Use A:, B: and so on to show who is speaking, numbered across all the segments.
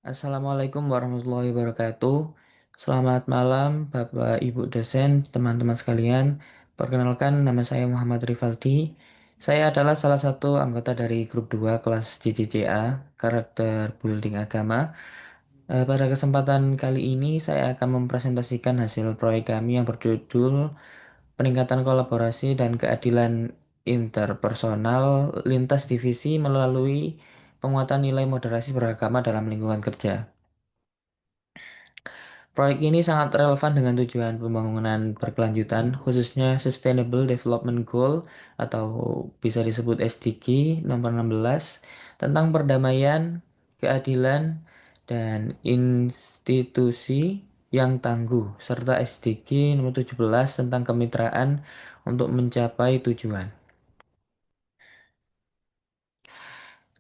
A: Assalamualaikum warahmatullahi wabarakatuh. Selamat malam, Bapak, Ibu dosen, teman-teman sekalian. Perkenalkan, nama saya Muhammad Rivaldi. Saya adalah salah satu anggota dari grup 2 kelas JJCA, Karakter Building Agama. Pada kesempatan kali ini, saya akan mempresentasikan hasil proyek kami yang berjudul Peningkatan Kolaborasi dan Keadilan Interpersonal Lintas Divisi melalui penguatan nilai moderasi beragama dalam lingkungan kerja. Proyek ini sangat relevan dengan tujuan pembangunan berkelanjutan, khususnya Sustainable Development Goal atau bisa disebut SDG nomor 16 tentang perdamaian, keadilan, dan institusi yang tangguh, serta SDG nomor 17 tentang kemitraan untuk mencapai tujuan.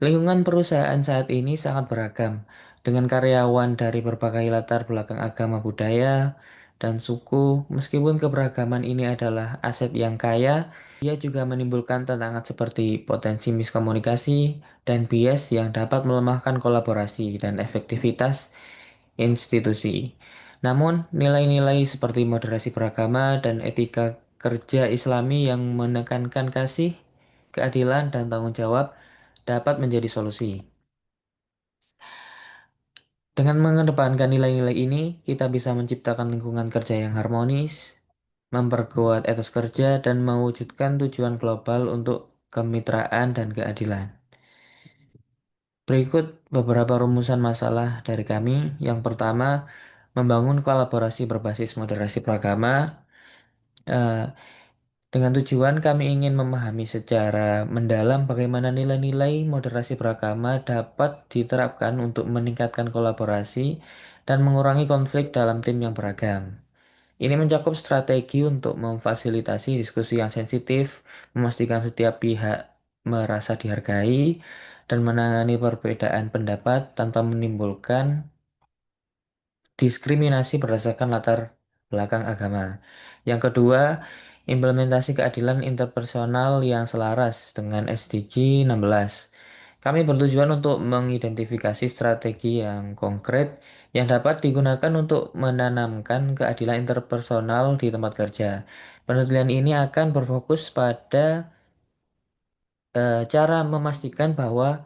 A: Lingkungan perusahaan saat ini sangat beragam, dengan karyawan dari berbagai latar belakang agama budaya dan suku. Meskipun keberagaman ini adalah aset yang kaya, ia juga menimbulkan tantangan seperti potensi miskomunikasi dan bias yang dapat melemahkan kolaborasi dan efektivitas institusi. Namun, nilai-nilai seperti moderasi beragama dan etika kerja Islami yang menekankan kasih, keadilan, dan tanggung jawab dapat menjadi solusi. Dengan mengedepankan nilai-nilai ini, kita bisa menciptakan lingkungan kerja yang harmonis, memperkuat etos kerja, dan mewujudkan tujuan global untuk kemitraan dan keadilan. Berikut beberapa rumusan masalah dari kami. Yang pertama, membangun kolaborasi berbasis moderasi beragama. Eh, Dengan tujuan kami ingin memahami secara mendalam bagaimana nilai-nilai moderasi beragama dapat diterapkan untuk meningkatkan kolaborasi dan mengurangi konflik dalam tim yang beragam. Ini mencakup strategi untuk memfasilitasi diskusi yang sensitif, memastikan setiap pihak merasa dihargai, dan menangani perbedaan pendapat tanpa menimbulkan diskriminasi berdasarkan latar belakang agama. Yang kedua, implementasi keadilan interpersonal yang selaras dengan SDG 16. Kami bertujuan untuk mengidentifikasi strategi yang konkret yang dapat digunakan untuk menanamkan keadilan interpersonal di tempat kerja. Penelitian ini akan berfokus pada cara memastikan bahwa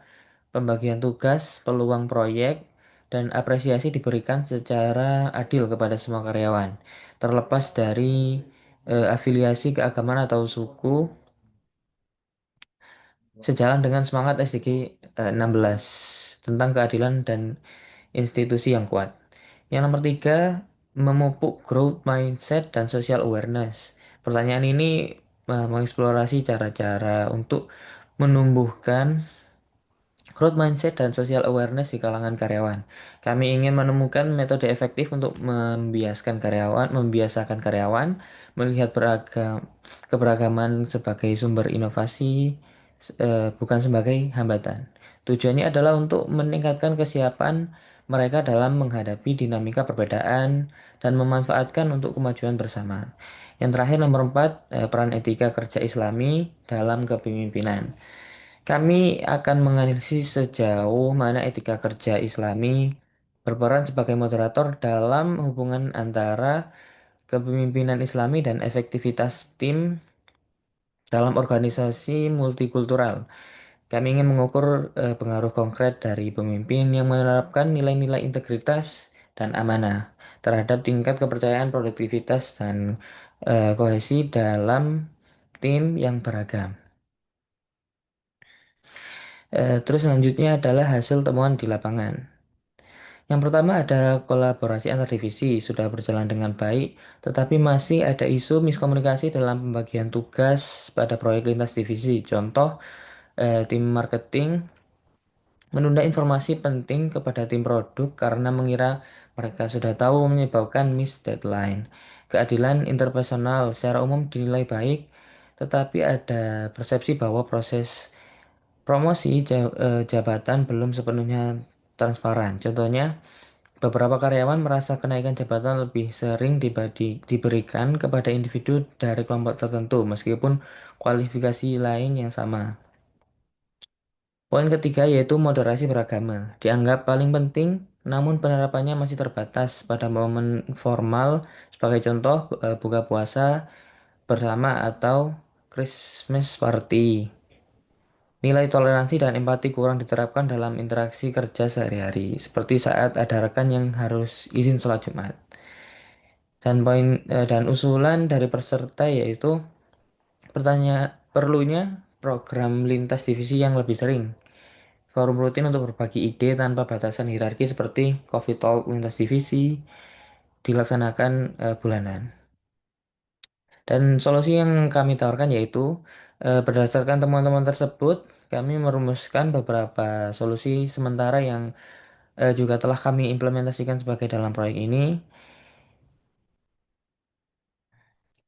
A: pembagian tugas, peluang proyek, dan apresiasi diberikan secara adil kepada semua karyawan, terlepas dari afiliasi keagamaan atau suku, sejalan dengan semangat SDG 16 tentang keadilan dan institusi yang kuat. Yang nomor tiga, memupuk growth mindset dan social awareness. Pertanyaan ini mengeksplorasi cara-cara untuk menumbuhkan growth mindset dan social awareness di kalangan karyawan. Kami ingin menemukan metode efektif untuk membiasakan karyawan melihat keberagaman sebagai sumber inovasi, bukan sebagai hambatan. Tujuannya adalah untuk meningkatkan kesiapan mereka dalam menghadapi dinamika perbedaan dan memanfaatkan untuk kemajuan bersama. Yang terakhir nomor 4, peran etika kerja Islami dalam kepemimpinan. Kami akan menganalisis sejauh mana etika kerja Islami berperan sebagai moderator dalam hubungan antara kepemimpinan Islami dan efektivitas tim dalam organisasi multikultural. Kami ingin mengukur pengaruh konkret dari pemimpin yang menerapkan nilai-nilai integritas dan amanah terhadap tingkat kepercayaan, produktivitas, dan kohesi dalam tim yang beragam. Terus selanjutnya adalah hasil temuan di lapangan. Yang pertama ada kolaborasi antar divisi sudah berjalan dengan baik, tetapi masih ada isu miskomunikasi dalam pembagian tugas pada proyek lintas divisi. Contoh, tim marketing menunda informasi penting kepada tim produk karena mengira mereka sudah tahu menyebabkan miss deadline. Keadilan interpersonal secara umum dinilai baik, tetapi ada persepsi bahwa proses promosi jabatan belum sepenuhnya transparan. Contohnya, beberapa karyawan merasa kenaikan jabatan lebih sering diberikan kepada individu dari kelompok tertentu, meskipun kualifikasi lain yang sama. Poin ketiga yaitu moderasi beragama. Dianggap paling penting, namun penerapannya masih terbatas pada momen formal, sebagai contoh buka puasa bersama atau Christmas party. Nilai toleransi dan empati kurang diterapkan dalam interaksi kerja sehari-hari, seperti saat ada rekan yang harus izin sholat Jumat. Dan usulan dari peserta yaitu perlunya program lintas divisi yang lebih sering. Forum rutin untuk berbagi ide tanpa batasan hierarki seperti Coffee Talk lintas divisi dilaksanakan bulanan. Dan solusi yang kami tawarkan yaitu berdasarkan temuan-temuan tersebut, kami merumuskan beberapa solusi sementara yang juga telah kami implementasikan sebagai dalam proyek ini.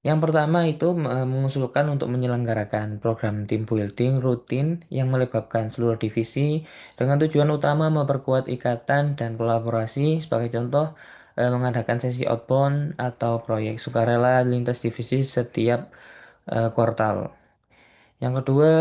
A: Yang pertama itu mengusulkan untuk menyelenggarakan program team building rutin yang melibatkan seluruh divisi dengan tujuan utama memperkuat ikatan dan kolaborasi. Sebagai contoh, mengadakan sesi outbound atau proyek sukarela lintas divisi setiap kuartal. Yang kedua,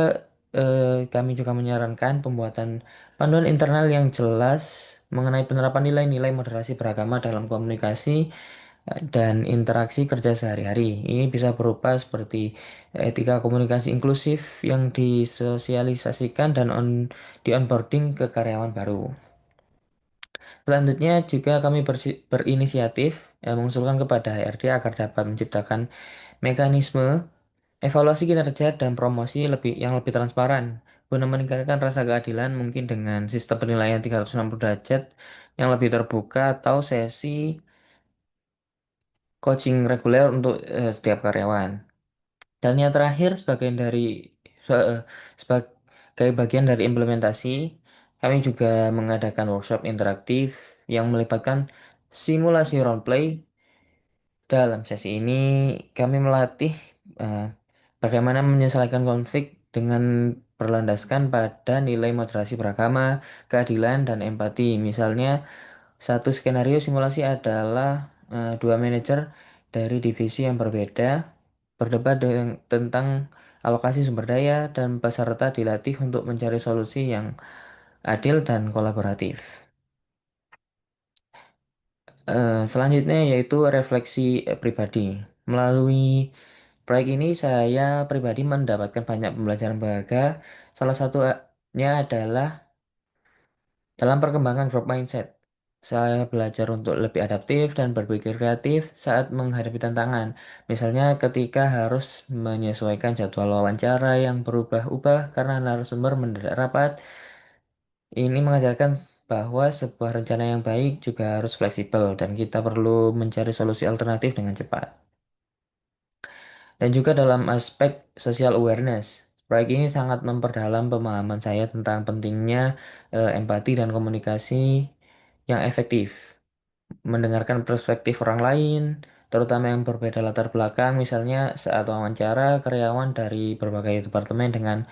A: kami juga menyarankan pembuatan panduan internal yang jelas mengenai penerapan nilai-nilai moderasi beragama dalam komunikasi dan interaksi kerja sehari-hari. Ini bisa berupa seperti etika komunikasi inklusif yang disosialisasikan dan di onboarding ke karyawan baru. Selanjutnya juga kami berinisiatif mengusulkan kepada HRD agar dapat menciptakan mekanisme evaluasi kinerja dan promosi yang lebih transparan guna meningkatkan rasa keadilan mungkin dengan sistem penilaian 360 derajat yang lebih terbuka atau sesi coaching reguler untuk setiap karyawan. Dan yang terakhir eh, sebagai bagian dari implementasi, kami juga mengadakan workshop interaktif yang melibatkan simulasi roleplay. Dalam sesi ini, kami melatih eh, bagaimana menyelesaikan konflik dengan berlandaskan pada nilai moderasi beragama, keadilan, dan empati. Misalnya, satu skenario simulasi adalah dua manajer dari divisi yang berbeda berdebat tentang alokasi sumber daya dan peserta dilatih untuk mencari solusi yang adil dan kolaboratif. Selanjutnya yaitu refleksi pribadi. Melalui proyek ini saya pribadi mendapatkan banyak pembelajaran berharga. Salah satunya adalah dalam perkembangan growth mindset. Saya belajar untuk lebih adaptif dan berpikir kreatif saat menghadapi tantangan. Misalnya ketika harus menyesuaikan jadwal wawancara yang berubah-ubah karena narasumber mendadak rapat. Ini mengajarkan bahwa sebuah rencana yang baik juga harus fleksibel dan kita perlu mencari solusi alternatif dengan cepat. Dan juga dalam aspek social awareness, proyek ini sangat memperdalam pemahaman saya tentang pentingnya empati dan komunikasi yang efektif. Mendengarkan perspektif orang lain, terutama yang berbeda latar belakang, misalnya saat wawancara karyawan dari berbagai departemen dengan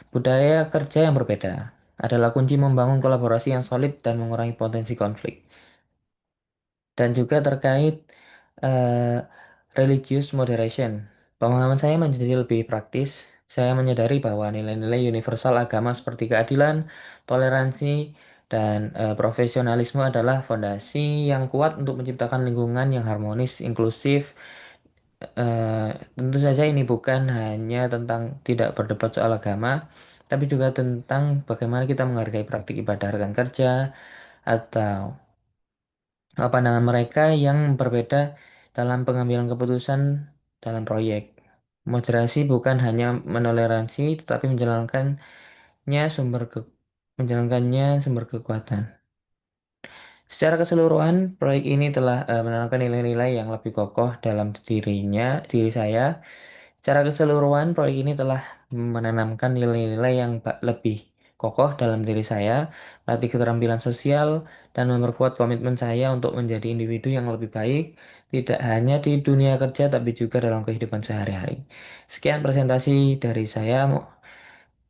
A: budaya kerja yang berbeda, adalah kunci membangun kolaborasi yang solid dan mengurangi potensi konflik. Dan juga terkait eh, religious moderation. Pemahaman saya menjadi lebih praktis. Saya menyadari bahwa nilai-nilai universal agama seperti keadilan, toleransi, dan profesionalisme adalah fondasi yang kuat untuk menciptakan lingkungan yang harmonis, inklusif. Eh, Tentu saja ini bukan hanya tentang tidak berdebat soal agama, tapi juga tentang bagaimana kita menghargai praktik ibadah rekan kerja atau pandangan mereka yang berbeda dalam pengambilan keputusan dalam proyek. Moderasi bukan hanya menoleransi, tetapi menjalankannya sumber kekuatan. Secara keseluruhan, proyek ini telah menanamkan nilai-nilai yang lebih kokoh dalam diri saya. Secara keseluruhan, proyek ini telah menanamkan nilai-nilai yang lebih kokoh dalam diri saya, melatih keterampilan sosial, dan memperkuat komitmen saya untuk menjadi individu yang lebih baik, tidak hanya di dunia kerja, tapi juga dalam kehidupan sehari-hari. Sekian presentasi dari saya.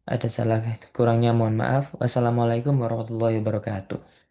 A: Ada salah kurangnya mohon maaf. Wassalamualaikum warahmatullahi wabarakatuh.